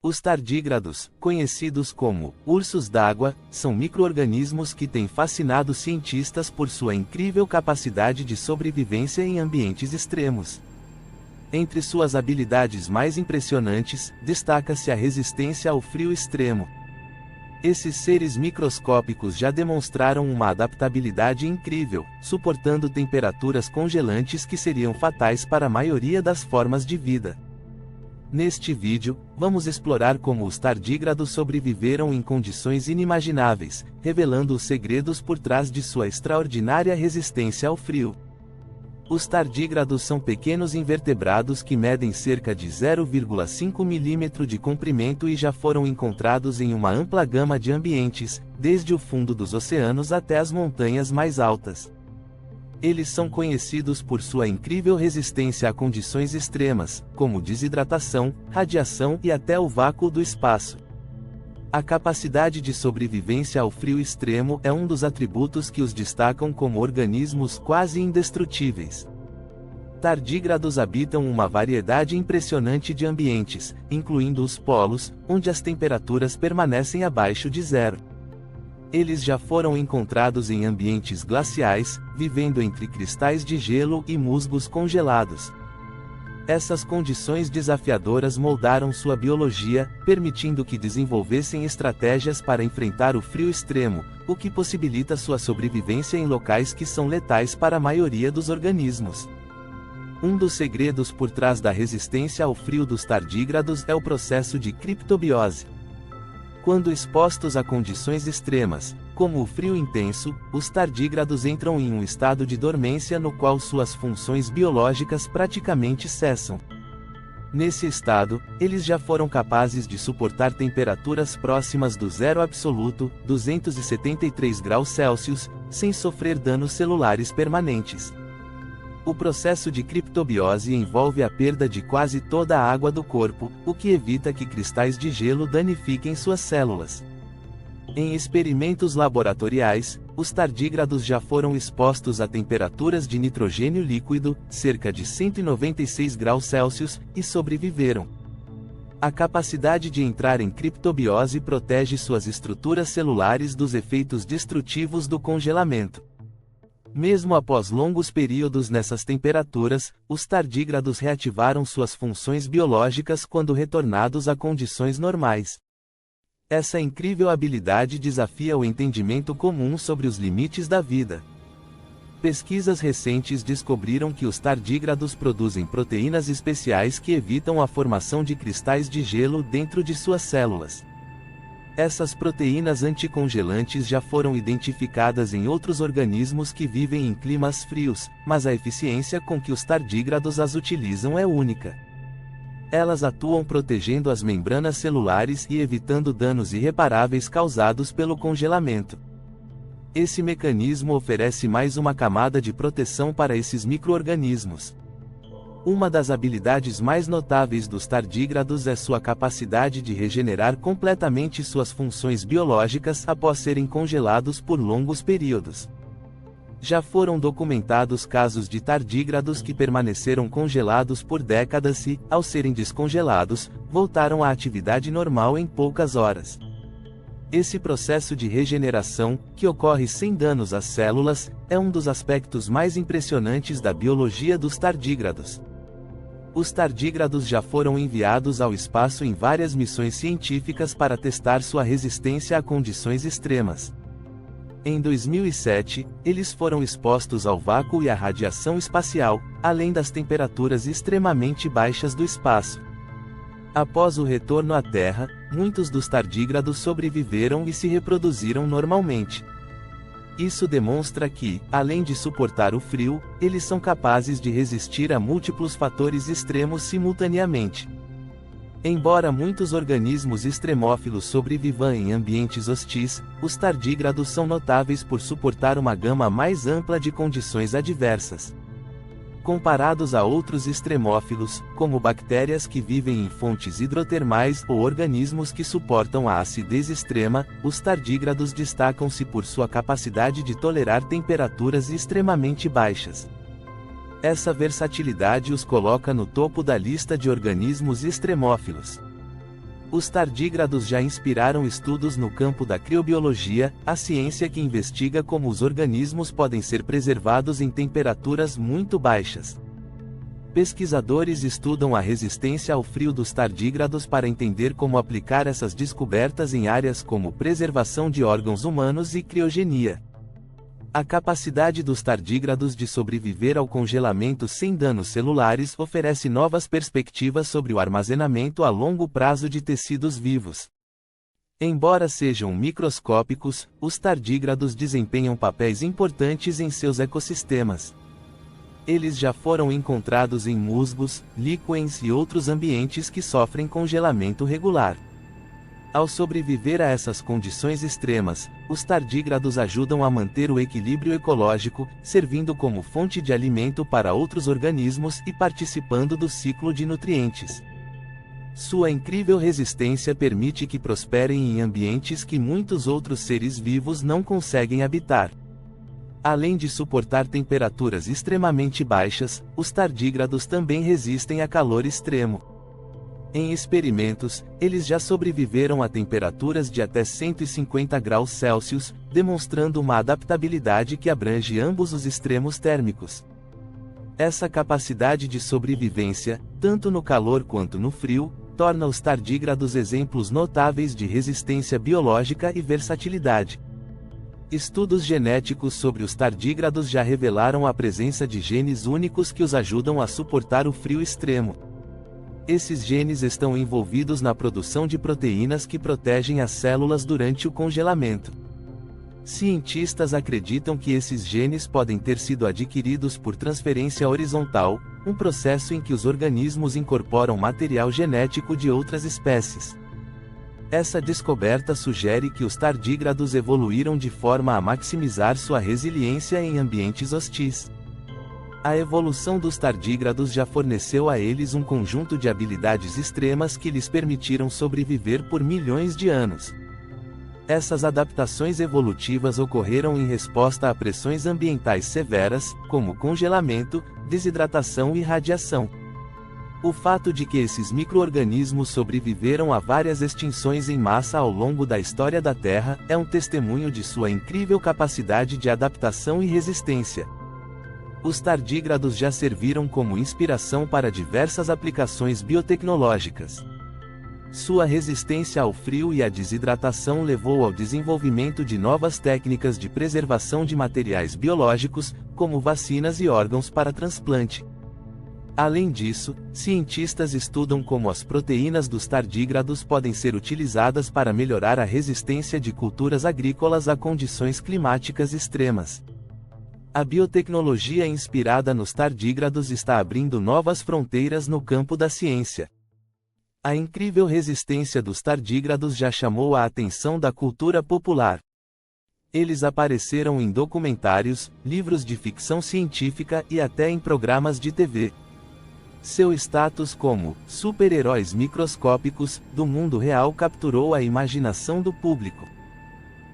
Os tardígrados, conhecidos como ursos d'água, são micro-organismos que têm fascinado cientistas por sua incrível capacidade de sobrevivência em ambientes extremos. Entre suas habilidades mais impressionantes, destaca-se a resistência ao frio extremo. Esses seres microscópicos já demonstraram uma adaptabilidade incrível, suportando temperaturas congelantes que seriam fatais para a maioria das formas de vida. Neste vídeo, vamos explorar como os tardígrados sobreviveram em condições inimagináveis, revelando os segredos por trás de sua extraordinária resistência ao frio. Os tardígrados são pequenos invertebrados que medem cerca de 0,5 mm de comprimento e já foram encontrados em uma ampla gama de ambientes, desde o fundo dos oceanos até as montanhas mais altas. Eles são conhecidos por sua incrível resistência a condições extremas, como desidratação, radiação e até o vácuo do espaço. A capacidade de sobrevivência ao frio extremo é um dos atributos que os destacam como organismos quase indestrutíveis. Tardígrados habitam uma variedade impressionante de ambientes, incluindo os polos, onde as temperaturas permanecem abaixo de zero. Eles já foram encontrados em ambientes glaciais, vivendo entre cristais de gelo e musgos congelados. Essas condições desafiadoras moldaram sua biologia, permitindo que desenvolvessem estratégias para enfrentar o frio extremo, o que possibilita sua sobrevivência em locais que são letais para a maioria dos organismos. Um dos segredos por trás da resistência ao frio dos tardígrados é o processo de criptobiose. Quando expostos a condições extremas, como o frio intenso, os tardígrados entram em um estado de dormência no qual suas funções biológicas praticamente cessam. Nesse estado, eles já foram capazes de suportar temperaturas próximas do zero absoluto, 273 graus Celsius, sem sofrer danos celulares permanentes. O processo de criptobiose envolve a perda de quase toda a água do corpo, o que evita que cristais de gelo danifiquem suas células. Em experimentos laboratoriais, os tardígrados já foram expostos a temperaturas de nitrogênio líquido, cerca de 196 graus Celsius, e sobreviveram. A capacidade de entrar em criptobiose protege suas estruturas celulares dos efeitos destrutivos do congelamento. Mesmo após longos períodos nessas temperaturas, os tardígrados reativaram suas funções biológicas quando retornados a condições normais. Essa incrível habilidade desafia o entendimento comum sobre os limites da vida. Pesquisas recentes descobriram que os tardígrados produzem proteínas especiais que evitam a formação de cristais de gelo dentro de suas células. Essas proteínas anticongelantes já foram identificadas em outros organismos que vivem em climas frios, mas a eficiência com que os tardígrados as utilizam é única. Elas atuam protegendo as membranas celulares e evitando danos irreparáveis causados pelo congelamento. Esse mecanismo oferece mais uma camada de proteção para esses micro-organismos. Uma das habilidades mais notáveis dos tardígrados é sua capacidade de regenerar completamente suas funções biológicas após serem congelados por longos períodos. Já foram documentados casos de tardígrados que permaneceram congelados por décadas e, ao serem descongelados, voltaram à atividade normal em poucas horas. Esse processo de regeneração, que ocorre sem danos às células, é um dos aspectos mais impressionantes da biologia dos tardígrados. Os tardígrados já foram enviados ao espaço em várias missões científicas para testar sua resistência a condições extremas. Em 2007, eles foram expostos ao vácuo e à radiação espacial, além das temperaturas extremamente baixas do espaço. Após o retorno à Terra, muitos dos tardígrados sobreviveram e se reproduziram normalmente. Isso demonstra que, além de suportar o frio, eles são capazes de resistir a múltiplos fatores extremos simultaneamente. Embora muitos organismos extremófilos sobrevivam em ambientes hostis, os tardígrados são notáveis por suportar uma gama mais ampla de condições adversas. Comparados a outros extremófilos, como bactérias que vivem em fontes hidrotermais ou organismos que suportam a acidez extrema, os tardígrados destacam-se por sua capacidade de tolerar temperaturas extremamente baixas. Essa versatilidade os coloca no topo da lista de organismos extremófilos. Os tardígrados já inspiraram estudos no campo da criobiologia, a ciência que investiga como os organismos podem ser preservados em temperaturas muito baixas. Pesquisadores estudam a resistência ao frio dos tardígrados para entender como aplicar essas descobertas em áreas como preservação de órgãos humanos e criogenia. A capacidade dos tardígrados de sobreviver ao congelamento sem danos celulares oferece novas perspectivas sobre o armazenamento a longo prazo de tecidos vivos. Embora sejam microscópicos, os tardígrados desempenham papéis importantes em seus ecossistemas. Eles já foram encontrados em musgos, líquens e outros ambientes que sofrem congelamento regular. Ao sobreviver a essas condições extremas, os tardígrados ajudam a manter o equilíbrio ecológico, servindo como fonte de alimento para outros organismos e participando do ciclo de nutrientes. Sua incrível resistência permite que prosperem em ambientes que muitos outros seres vivos não conseguem habitar. Além de suportar temperaturas extremamente baixas, os tardígrados também resistem a calor extremo. Em experimentos, eles já sobreviveram a temperaturas de até 150 graus Celsius, demonstrando uma adaptabilidade que abrange ambos os extremos térmicos. Essa capacidade de sobrevivência, tanto no calor quanto no frio, torna os tardígrados exemplos notáveis de resistência biológica e versatilidade. Estudos genéticos sobre os tardígrados já revelaram a presença de genes únicos que os ajudam a suportar o frio extremo. Esses genes estão envolvidos na produção de proteínas que protegem as células durante o congelamento. Cientistas acreditam que esses genes podem ter sido adquiridos por transferência horizontal, um processo em que os organismos incorporam material genético de outras espécies. Essa descoberta sugere que os tardígrados evoluíram de forma a maximizar sua resiliência em ambientes hostis. A evolução dos tardígrados já forneceu a eles um conjunto de habilidades extremas que lhes permitiram sobreviver por milhões de anos. Essas adaptações evolutivas ocorreram em resposta a pressões ambientais severas, como congelamento, desidratação e radiação. O fato de que esses micro-organismos sobreviveram a várias extinções em massa ao longo da história da Terra é um testemunho de sua incrível capacidade de adaptação e resistência. Os tardígrados já serviram como inspiração para diversas aplicações biotecnológicas. Sua resistência ao frio e à desidratação levou ao desenvolvimento de novas técnicas de preservação de materiais biológicos, como vacinas e órgãos para transplante. Além disso, cientistas estudam como as proteínas dos tardígrados podem ser utilizadas para melhorar a resistência de culturas agrícolas a condições climáticas extremas. A biotecnologia inspirada nos tardígrados está abrindo novas fronteiras no campo da ciência. A incrível resistência dos tardígrados já chamou a atenção da cultura popular. Eles apareceram em documentários, livros de ficção científica e até em programas de TV. Seu status como super-heróis microscópicos do mundo real capturou a imaginação do público.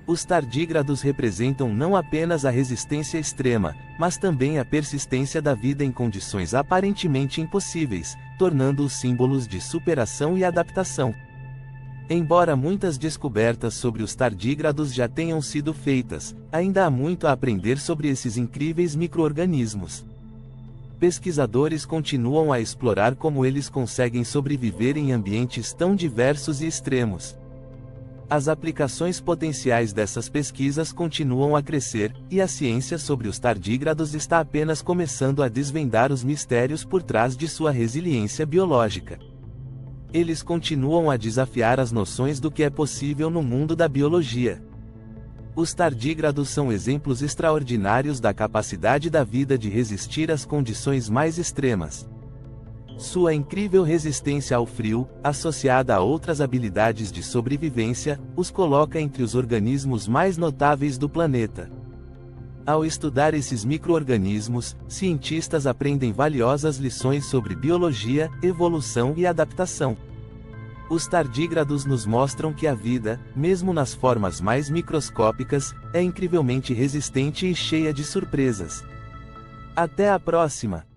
Os tardígrados representam não apenas a resistência extrema, mas também a persistência da vida em condições aparentemente impossíveis, tornando-os símbolos de superação e adaptação. Embora muitas descobertas sobre os tardígrados já tenham sido feitas, ainda há muito a aprender sobre esses incríveis micro-organismos. Pesquisadores continuam a explorar como eles conseguem sobreviver em ambientes tão diversos e extremos. As aplicações potenciais dessas pesquisas continuam a crescer, e a ciência sobre os tardígrados está apenas começando a desvendar os mistérios por trás de sua resiliência biológica. Eles continuam a desafiar as noções do que é possível no mundo da biologia. Os tardígrados são exemplos extraordinários da capacidade da vida de resistir às condições mais extremas. Sua incrível resistência ao frio, associada a outras habilidades de sobrevivência, os coloca entre os organismos mais notáveis do planeta. Ao estudar esses micro-organismos, cientistas aprendem valiosas lições sobre biologia, evolução e adaptação. Os tardígrados nos mostram que a vida, mesmo nas formas mais microscópicas, é incrivelmente resistente e cheia de surpresas. Até a próxima!